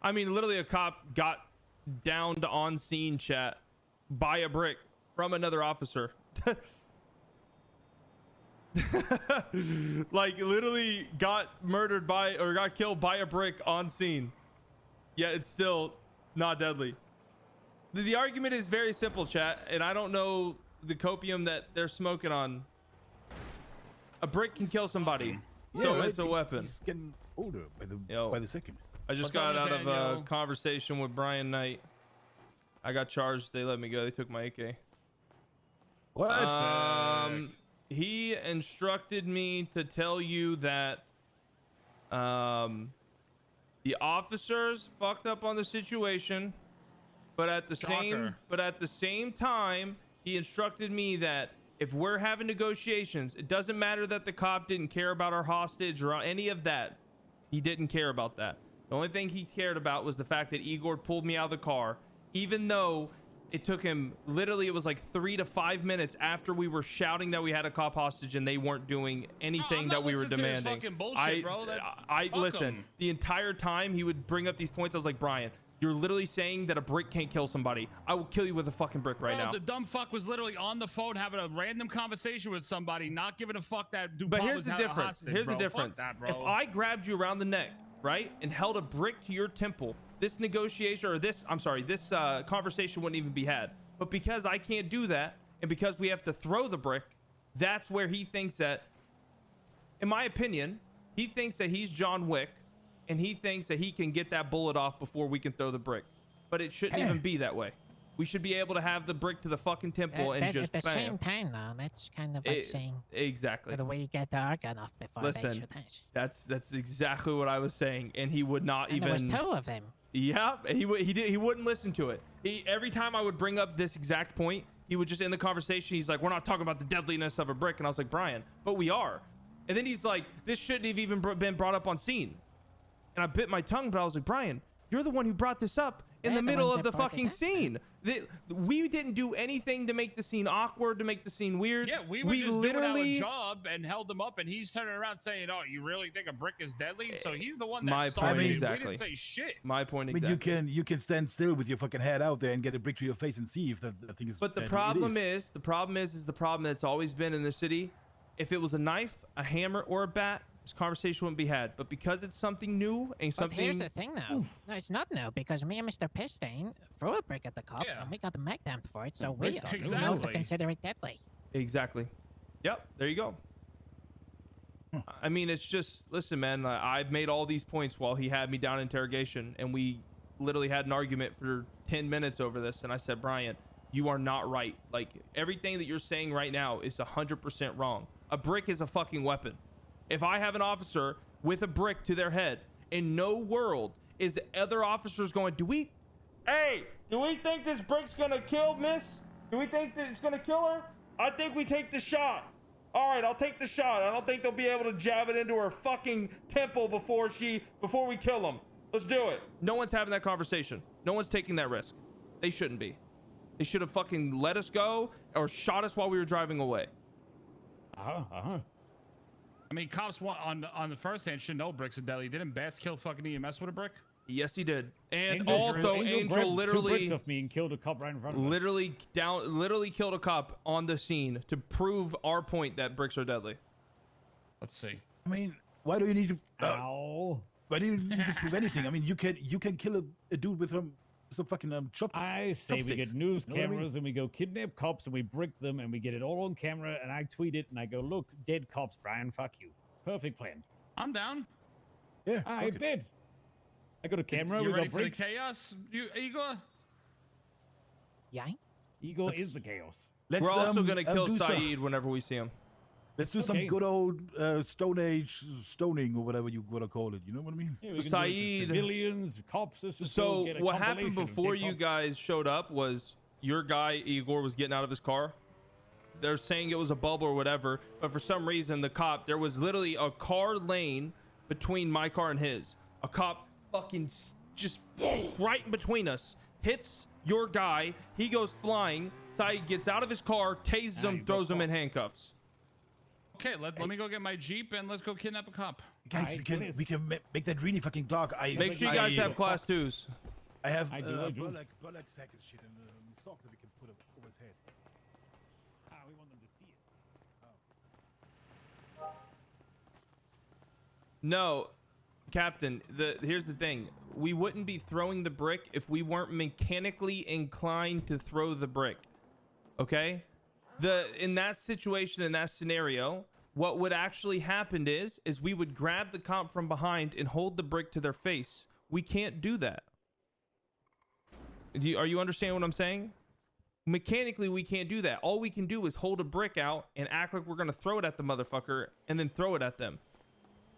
I mean, literally a cop got downed on scene, chat, by a brick from another officer. Like literally got murdered by or got killed by a brick on scene. Yeah, it's still not deadly. The argument is very simple, chat, and I don't know the copium that they're smoking on. A brick can kill somebody, so right? It's a weapon. He's getting older by the second. I just got out of a conversation with Brian Knight. I got charged. They let me go. They took my AK. What? He instructed me to tell you that the officers fucked up on the situation, but at the same time, he instructed me that if we're having negotiations, it doesn't matter that the cop didn't care about our hostage or any of that. He didn't care about that. The only thing he cared about was the fact that Igor pulled me out of the car, even though it took him literally, it was like 3 to 5 minutes after we were shouting that we had a cop hostage and they weren't doing anything that we were demanding. I listen, the entire time he would bring up these points, I was like, Brian, you're literally saying that a brick can't kill somebody. I will kill you with a fucking brick right now. The dumb fuck was literally on the phone having a random conversation with somebody, not giving a fuck that dude. But here's the difference. Here's the difference. If I grabbed you around the neck, right, and held a brick to your temple, this negotiation or this, I'm sorry, this conversation wouldn't even be had. But because I can't do that, and because we have to throw the brick, that's where he thinks that, in my opinion, he thinks that he's John Wick, and he thinks that he can get that bullet off before we can throw the brick. But it shouldn't even be that way. We should be able to have the brick to the fucking temple and just at the same time, though. That's kind of like saying exactly the way you get the argon off before listen, that's exactly what I was saying, and he would not even. There was 2 of them. Yeah, he wouldn't listen to it. Every time I would bring up this exact point, he would just end the conversation. He's like, "We're not talking about the deadliness of a brick," and I was like, "Brian, but we are." And then he's like, "This shouldn't have even been brought up on scene." And I bit my tongue, but I was like, Brian, you're the one who brought this up in the middle of the fucking scene. We didn't do anything to make the scene awkward, to make the scene weird. Yeah, we just literally doing our job and held him up, and he's turning around saying, "Oh, you really think a brick is deadly?" So he's the one that started it. We didn't say shit. My point exactly. But you can stand still with your fucking head out there and get a brick to your face and see if that thing is. But the problem is the problem that's always been in the city. If it was a knife, a hammer, or a bat, this conversation wouldn't be had. But because it's something new and something... But here's the thing, though. No, it's not new, because me and Mr. Pisstain threw a brick at the cop, and we got the mag damped for it, so we know to consider it deadly. Exactly. Yep, there you go. I mean, it's just... Listen, man, I've made all these points while he had me down in interrogation, and we literally had an argument for 10 minutes over this, and I said, Brian, you are not right. Like, everything that you're saying right now is 100% wrong. A brick is a fucking weapon. If I have an officer with a brick to their head, in no world is other officers going, do we think this brick's gonna kill Miss? Do we think that it's gonna kill her? I think we take the shot. All right, I'll take the shot. I don't think they'll be able to jab it into her fucking temple before we kill them. Let's do it. No one's having that conversation. No one's taking that risk. They shouldn't be. They should have fucking let us go or shot us while we were driving away. I mean, cops on the first hand should know bricks are deadly. Didn't Bass kill fucking EMS with a brick? Yes, he did. And Angel literally 2 bricks off me and killed a cop right in front of us. Literally killed a cop on the scene to prove our point that bricks are deadly. Let's see. I mean, why do you need to? Ow! Why do you need to prove anything? I mean, you can kill a dude with some fucking I say we get news cameras and we go kidnap cops and we brick them and we get it all on camera and I tweet it and I go, look, dead cops, Brian, fuck you. Perfect plan. I'm down. Yeah, I bet. I got a camera. You we ready got for bricks. the chaos, Igor? Yeah. Igor is the chaos. We're also gonna kill Saeed whenever we see him. Let's do some good old Stone Age stoning or whatever you want to call it. You know what I mean? Yeah, Saeed, civilians, cops. So what happened before you guys showed up was your guy Igor was getting out of his car. They're saying it was a bubble or whatever, but for some reason there was literally a car lane between my car and his. A cop fucking just right in between us hits your guy. He goes flying. Saeed gets out of his car, tases him, throws him in handcuffs. Okay, let me go get my Jeep and let's go kidnap a cop. Guys, we can make that really fucking dark. Make sure you guys have class 2s. I have I do. Burlak sack and shit and sock that we can put over his head. We want them to see it. No, Captain, here's the thing. We wouldn't be throwing the brick if we weren't mechanically inclined to throw the brick. Okay? In that situation, in that scenario, what would actually happen is we would grab the cop from behind and hold the brick to their face. We can't do that. Are you understanding what I'm saying? Mechanically, we can't do that. All we can do is hold a brick out and act like we're going to throw it at the motherfucker and then throw it at them.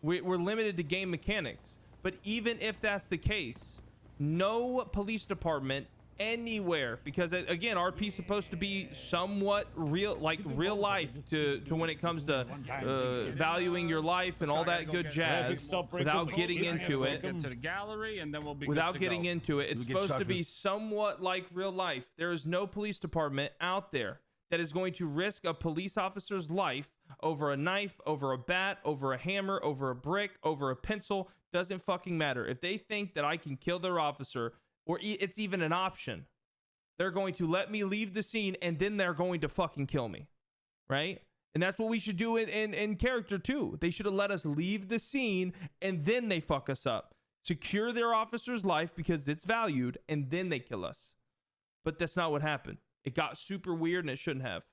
We're limited to game mechanics. But even if that's the case, no police department anywhere, because again, RP is supposed to be somewhat real, like real life to when it comes to valuing your life and all that good jazz. Without getting into it, to the gallery, and then we'll be without getting into it, it's supposed to be somewhat like real life. There is no police department out there that is going to risk a police officer's life over a knife, over a bat, over a hammer, over a brick, over a pencil. Doesn't fucking matter. If they think that I can kill their officer, or it's even an option, they're going to let me leave the scene and then they're going to fucking kill me. Right? And that's what we should do in character too. They should have let us leave the scene and then they fuck us up. Secure their officer's life because it's valued and then they kill us. But that's not what happened. It got super weird and it shouldn't have.